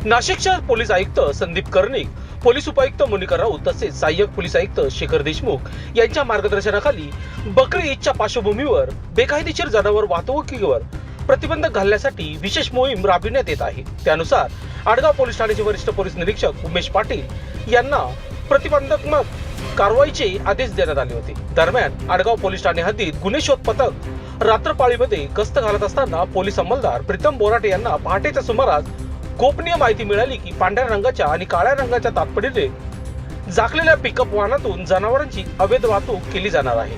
नाशिकचे पोलीस आयुक्त संदीप कर्णिक, पोलीस उपायुक्त मोनिका राऊत तसेच सहाय्यक पोलीस आयुक्त शेखर देशमुख यांच्या मार्गदर्शनाखाली बकरी ईदच्या पार्श्वभूमीवर बेकायदेशीर जनावर वाहतुकीवर प्रतिबंध घालण्यासाठी विशेष मोहीम राबविण्यात येत आहे। त्यानुसार आडगाव पोलीस ठाण्याचे वरिष्ठ पोलीस निरीक्षक उमेश पाटील यांना प्रतिबंधात्मक कारवाईचे आदेश देण्यात आले होते। दरम्यान आडगाव पोलीस ठाणे हद्दीत गुन्हे शोध पथक रात्रपाळीमध्ये गस्त घालत असताना पोलीस अंमलदार प्रीतम बोराटे यांना पहाटेच्या सुमारास गोपनीय माहिती मिळाली की पांढऱ्या रंगाच्या आणि काळ्या रंगाच्या तात्पडीने झाकलेल्या पिकअप वाहनातून जनावरांची अवैध वाहतूक केली जाणार आहे।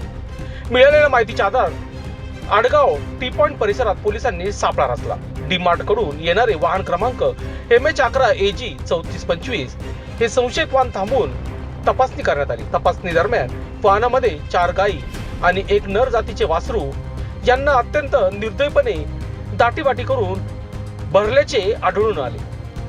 मिळालेल्या माहितीच्या आधारे आडगाव टी पॉइंट परिसरात पोलिसांनी सापळा रचला। डीमार्ट कडून येणारे वाहन क्रमांक MH11 AG 3425 हे संशयित वाहन थांबवून तपासणी करण्यात आली। तपासणी दरम्यान वाहनामध्ये 4 गायी आणि 1 नर जातीचे वासरू यांना अत्यंत निर्दयपणे दाटीवाटी करून भरल्याचे आढळून आले।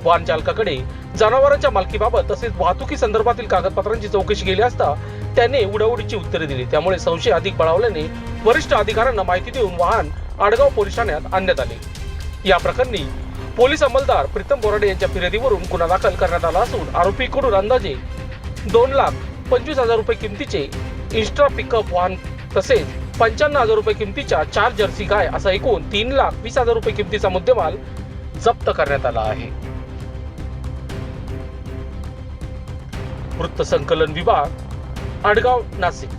वाहन चालकाकडे जनावरांच्या मालकीबाबत तसेच वाहतुकी संदर्भातील कागदपत्रांची चौकशी केली असता त्याने उडाउडीची उत्तरे दिली। त्यामुळे संशय अधिक बळावल्याने वरिष्ठ अधिकाऱ्यांना माहिती देऊन वाहन आडगाव पोलीस ठाण्यात आणण्यात आले। या प्रकरणी पोलीस अंमलदार प्रीतम बोराडे यांच्या फिर्यादीवरून गुन्हा दाखल करण्यात आला असून आरोपीकडून अंदाजे 2,25,000 रुपये किमतीचे इन्स्ट्रा पिकअप वाहन तसेच 55,000 रुपये किमतीच्या 4 जर्सी गाय असा एकूण 3,20,000 रुपये किमतीचा मुद्देमाल जप्त करण्यात आला आहे। वृत्त संकलन विभाग, आडगाव, नाशिक।